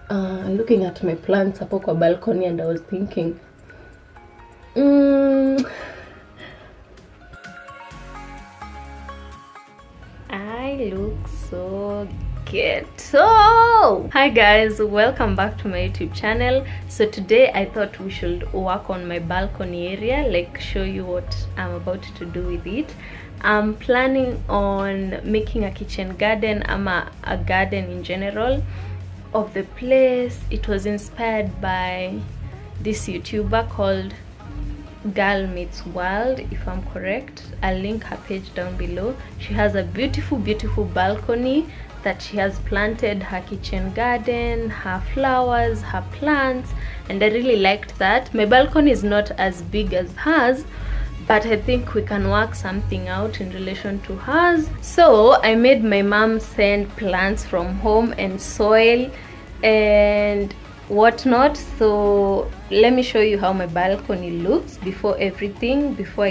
looking at my plants hapo kwa balcony, and I was thinking, I look so ghetto. Hi guys, welcome back to my YouTube channel. So today I thought we should work on my balcony area, like show you what I'm about to do with it. I'm planning on making a kitchen garden, a garden in general of the place. It was inspired by this YouTuber called Girl Meets World, if I'm correct. I'll link her page down below. She has a beautiful balcony that she has planted her kitchen garden, her flowers, her plants, and I really liked that. My balcony is not as big as hers, but I think we can work something out in relation to hers. So I made my mom send plants from home and soil and whatnot. So let me show you how my balcony looks before I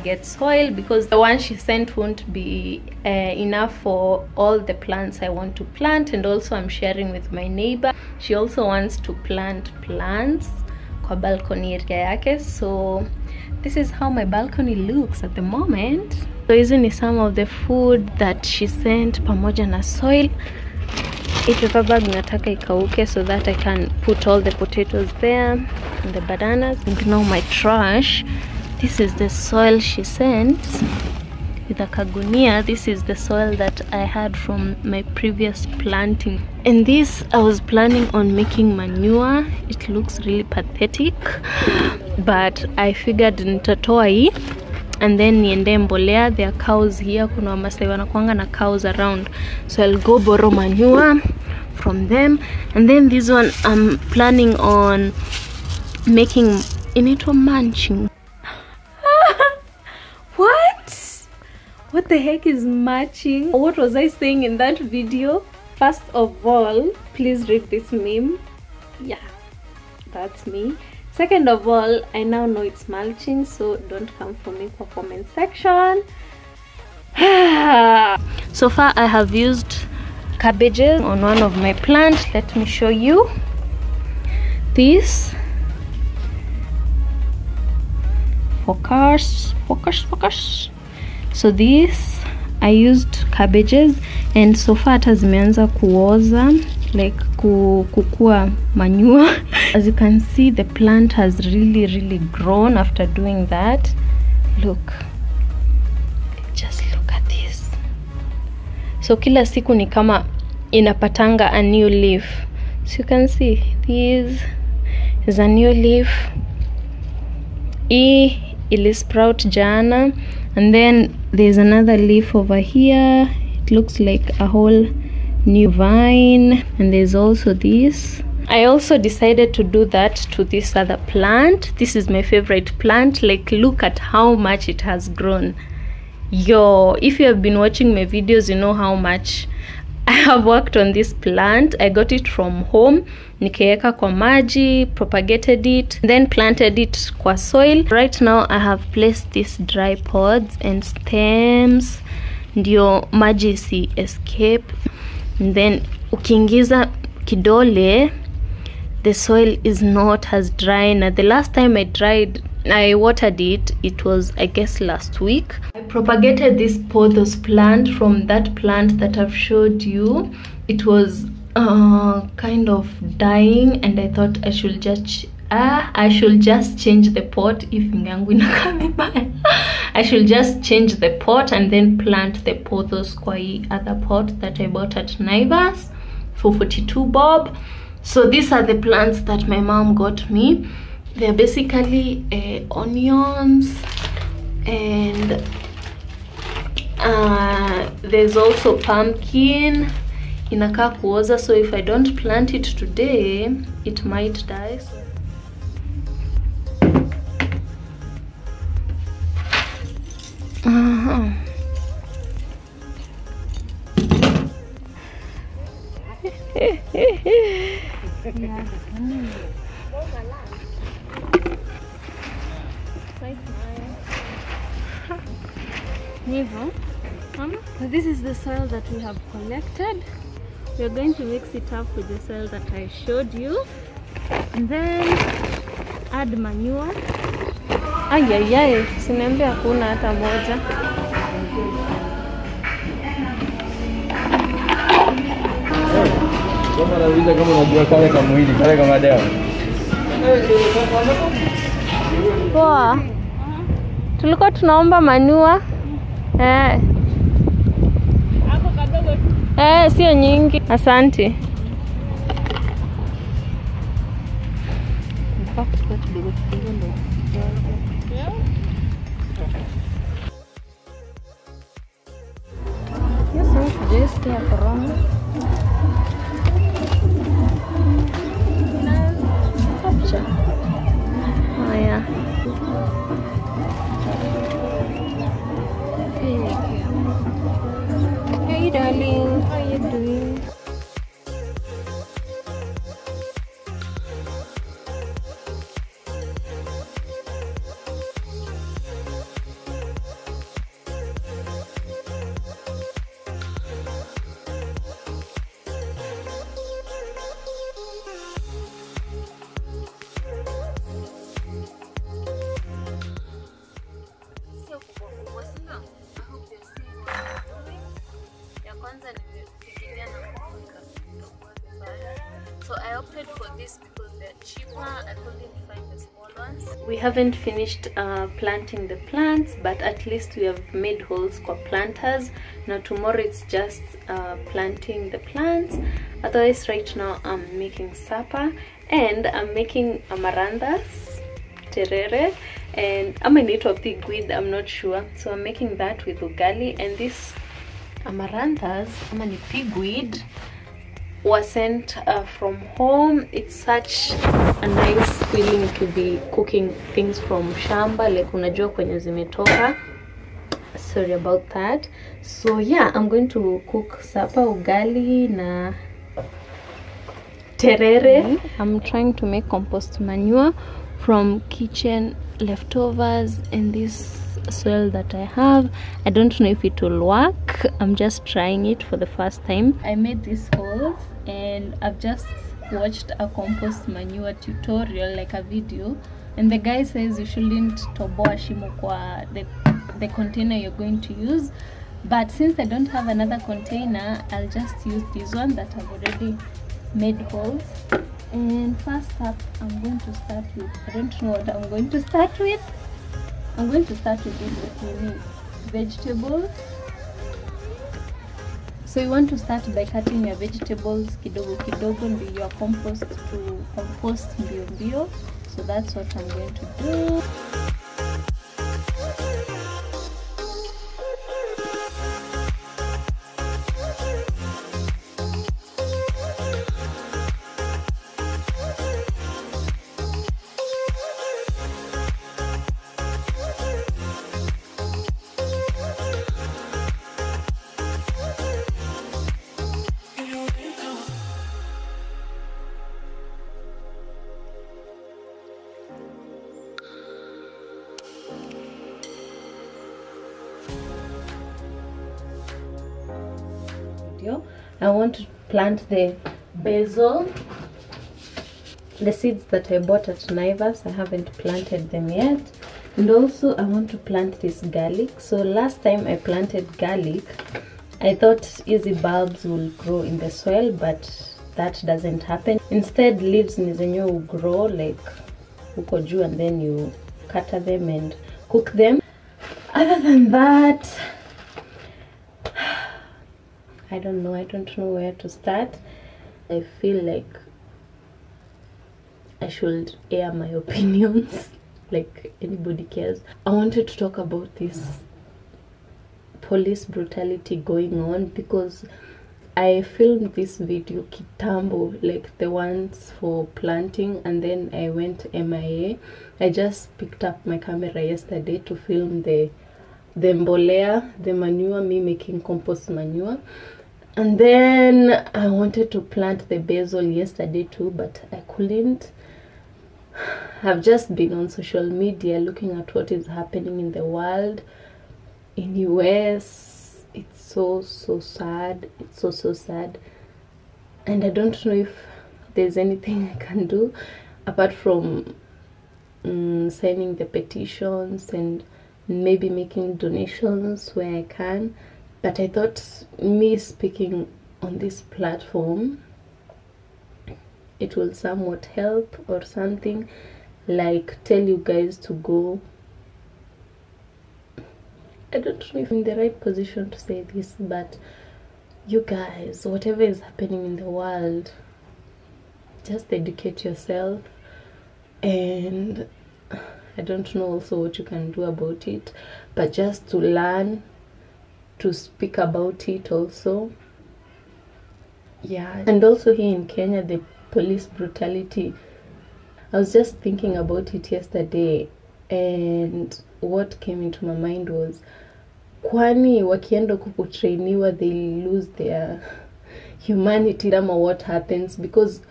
get soil, because the one she sent won't be enough for all the plants I want to plant, and also I'm sharing with my neighbor. She also wants to plant plants kwa balcony area yake. So this is how my balcony looks at the moment. So hizi ni some of the food that she sent pamoja na soil. Hii paper bag nataka ikauke so that I can put all the potatoes there and the bananas. And now my trash. This is the soil she sent with a kagunia. This is the soil that I had from my previous planting. And this I was planning on making manure. It looks really pathetic, but I figured nitatoa hii and then niende mbolea. There are cows here, kuna wamasai wanakuanga na cows around, so I'll go borrow manure from them. And then this one I'm planning on making inaitwa mulching. What the heck is mulching? What was I saying in that video? First of all, please read this meme. Yeah, that's me. Second of all, I now know it's mulching, so don't come for me for comment section. So far I have used cabbages on one of my plants. Let me show you this. Focus. So this I used cabbages, and so far it has zimeanza kuoza, like kukua manure. As you can see, the plant has really grown after doing that. Look, just look at this. So kila siku ni kama inapatanga a new leaf. So you can see this is a new leaf. Ili sprout jana, and then there's another leaf over here. It looks like a whole new vine. And there's also this. I also decided to do that to this other plant. This is my favorite plant. Like, look at how much it has grown. Yo, if you have been watching my videos, you know how much I have worked on this plant. I got it from home, nikaeka kwa maji, propagated it, then planted it kwa soil. Right now I have placed these dry pods and stems ndio maji si escape. And then ukiingiza kidole, the soil is not as dry. Now the last time I watered it, it was, I guess, last week. I propagated this pothos plant from that plant that I've showed you. It was kind of dying, and I thought I should just change the pot. I should just change the pot and then plant the pothos kwa other pot that I bought at Naivas for 42 bob. So these are the plants that my mom got me. They're basically onions, and there's also pumpkin. Inakaa kuoza, so if I don't plant it today, it might die. So this is the soil that we have collected. we're going to mix it up with the soil that I showed you, and then add manure. Ayayay, siniambia hakuna hata moja. Kama unaweza kama unajua kale kama hili, kale kama dawa. Poa. Tulikuwa tunaomba manure. Hapo kadogo tu. Sio nyingi. Asante. Yes, just a corona. Capture. Oh yeah. Hey darling, how are you doing? So I opted for this because they're cheaper. I couldn't find the small ones. We haven't finished planting the plants, but at least we have made holes for planters. Now tomorrow it's just planting the plants. Otherwise right now I'm making supper, and I'm making amaranthus, terere, and amanito pigweed, I'm not sure. So I'm making that with ugali, and this amaranthus, amani pigweed, was sent from home. It's such a nice feeling to be cooking things from shamba, like unajua kwenye zimetoka. Sorry about that. So yeah, I'm going to cook supper, ugali na terere. I'm trying to make compost manure from kitchen leftovers in this soil that I have. I don't know if it will work. I'm just trying it for the first time. I made these holes, and I've just watched a compost manure tutorial, like a video, and the guy says you shouldn't toboa shimo kwa the container you're going to use. But since I don't have another container, I'll just use this one that I've already made holes. And first up, I'm going to start with, I don't know what I'm going to start with. I'm going to start with this, what we need: vegetables. So you want to start by cutting your vegetables kidogo kidogo, and your compost to compost mbio mbio. So that's what I'm going to do. I want to plant the basil, the seeds that I bought at Naivas. I haven't planted them yet. And also I want to plant this garlic. So last time I planted garlic, I thought easy bulbs will grow in the soil, but that doesn't happen. Instead, leaves nizenyo will grow like huko juu, and then you cutter them and cook them. Other than that, I don't know where to start. I feel like I should air my opinions like anybody cares. I wanted to talk about this police brutality going on, because I filmed this video kitambo, like the ones for planting, and then I went MIA. I just picked up my camera yesterday to film the mbolea, the manure, me making compost manure. And then I wanted to plant the basil yesterday too, but I couldn't. I've just been on social media looking at what is happening in the world, in US. It's so sad. It's so sad. and I don't know if there's anything I can do apart from signing the petitions and maybe making donations where I can. But I thought me speaking on this platform, it will somewhat help or something, like tell you guys to go. I don't know if I'm in the right position to say this, but you guys, whatever is happening in the world, just educate yourself. And I don't know also what you can do about it, but just to learn to speak about it also. Yeah. And also here in Kenya, the police brutality, I was just thinking about it yesterday, and what came into my mind was, kwani wakienda kutrainiwa they lose their humanity, or what happens? Because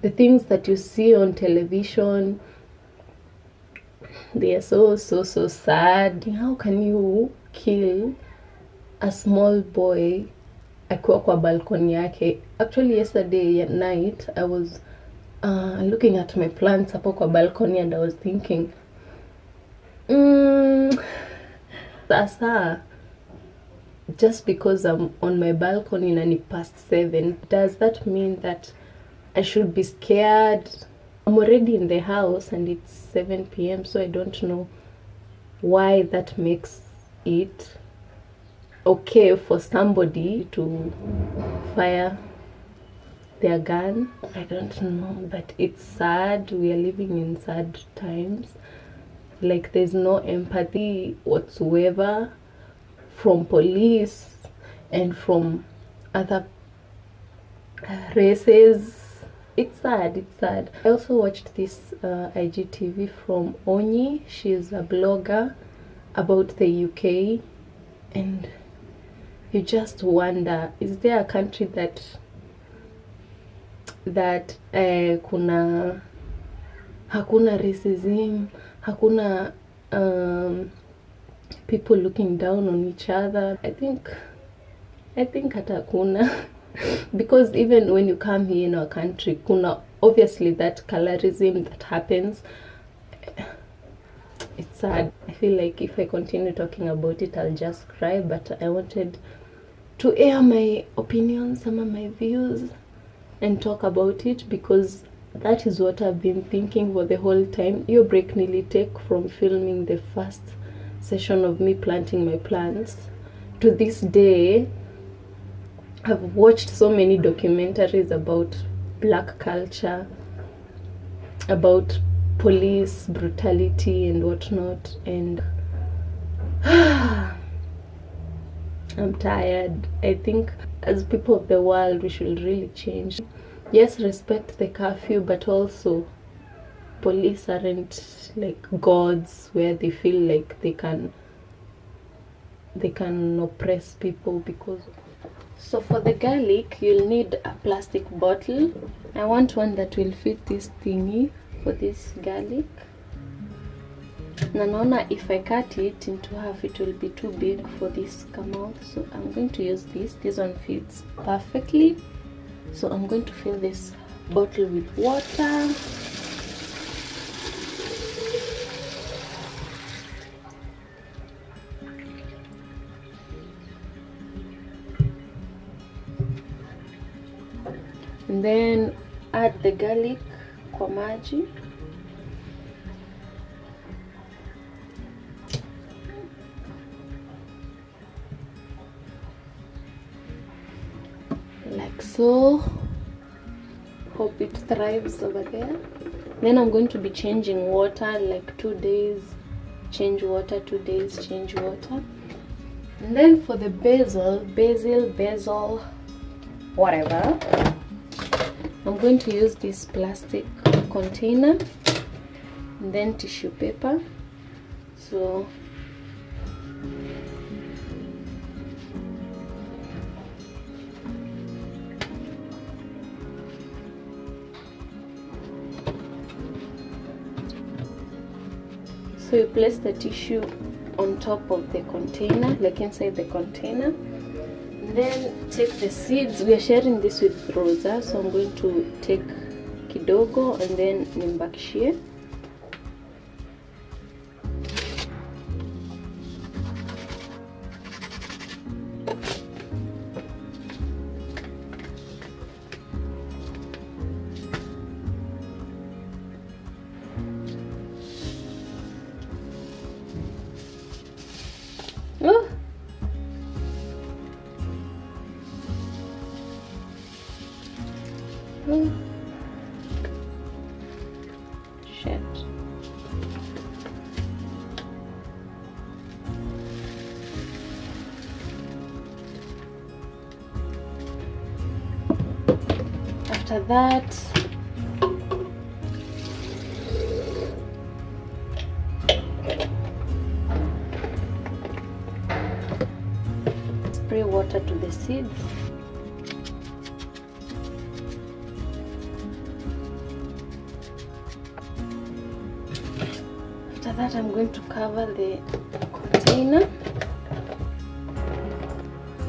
the things that you see on television, they are so sad. How can you kill a small boy akiwa kwa balcony yake? Actually yesterday at night I was looking at my plants hapo kwa balcony, and I was thinking, sasa just because I'm on my balcony and it's past 7, does that mean that I should be scared? I'm already in the house and it's 7 p.m, so I don't know why that makes it okay for somebody to fire their gun. I don't know, but it's sad. We are living in sad times. Like, there's no empathy whatsoever from police and from other races. It's sad, it's sad. I also watched this IGTV from Onyi. She's a blogger about the UK, and you just wonder, is there a country that hakuna racism, hakuna people looking down on each other? I think hata hakuna. Because even when you come here in our country, kuna obviously that colorism that happens. It's sad. I feel like if I continue talking about it, I'll just cry, but I wanted to air my opinions, some of my views, and talk about it, because that is what I've been thinking for the whole time. Your break nearly take from filming the first session of me planting my plants to this day. I've watched so many documentaries about black culture, about police brutality and whatnot, and I'm tired. I think as people of the world, we should really change. Yes, respect the curfew, but also police aren't like gods where they feel like they can oppress people because. So for the garlic, you'll need a plastic bottle. I want one that will fit this thingy for this garlic. Naona if I cut it into half, it will be too big for this come out. So I'm going to use this. This one fits perfectly. So I'm going to fill this bottle with water. And then add the garlic kwa maji. Like so. Hope it thrives over there. Then I'm going to be changing water, like 2 days change water, 2 days change water. And then for the basil, whatever, I'm going to use this plastic container and then tissue paper. So you place the tissue on top of the container, like inside the container. And then take the seeds. We are sharing this with Rosa, so I'm going to take kidogo and then nimbakishie. Oh. Oh. Shit. After that, spray water to the seeds. After that, I'm going to cover the container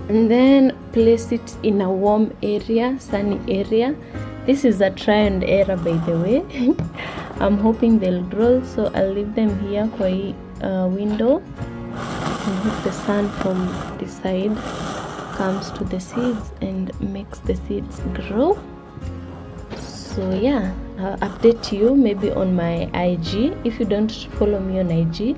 and then place it in a warm area, sunny area. This is a try and error, by the way. I'm hoping they'll grow, so I'll leave them here kwa hii window and hope the sun from this side comes to the seeds and makes the seeds grow. So yeah, I'll update you maybe on my IG. If you don't follow me on IG,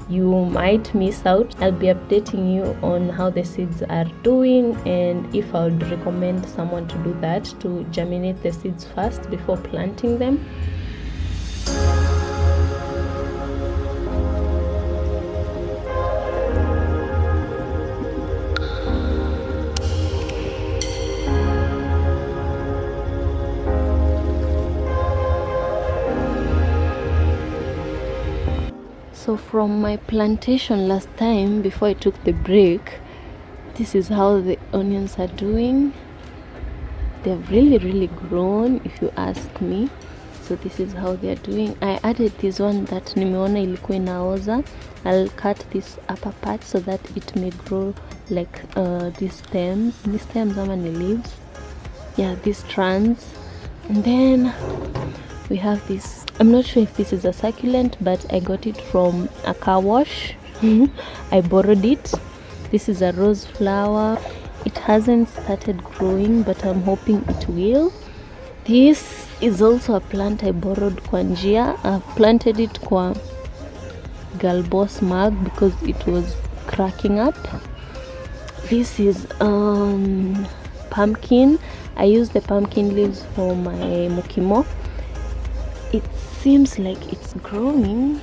you might miss out. I'll be updating you on how the seeds are doing, and if I would recommend someone to do that, to germinate the seeds first before planting them. So from my plantation last time, before I took the break, this is how the onions are doing. They've really grown, if you ask me. So this is how they are doing. I added this one that nimeona ilikuwa inaoza. I'll cut this upper part so that it may grow like these stems ama ni leaves. Yeah, these strands. And then we have this, I'm not sure if this is a succulent, but I got it from a car wash. I borrowed it. This is a rose flower. It hasn't started growing, but I'm hoping it will. This is also a plant I borrowed kwa njia. I've planted it kwa galbos mug because it was cracking up. This is pumpkin. I use the pumpkin leaves for my mukimo. It seems like it's growing,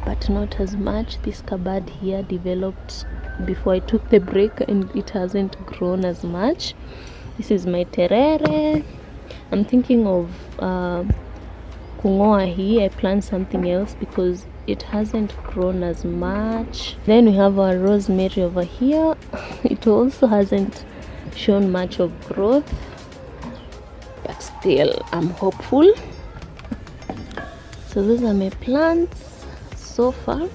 but not as much. This cupboard here developed before I took the break and it hasn't grown as much. This is my terere. I'm thinking of kungoa here. I plant something else because it hasn't grown as much. Then we have our rosemary over here. It also hasn't shown much of growth, but still I'm hopeful. So those are my plants so far.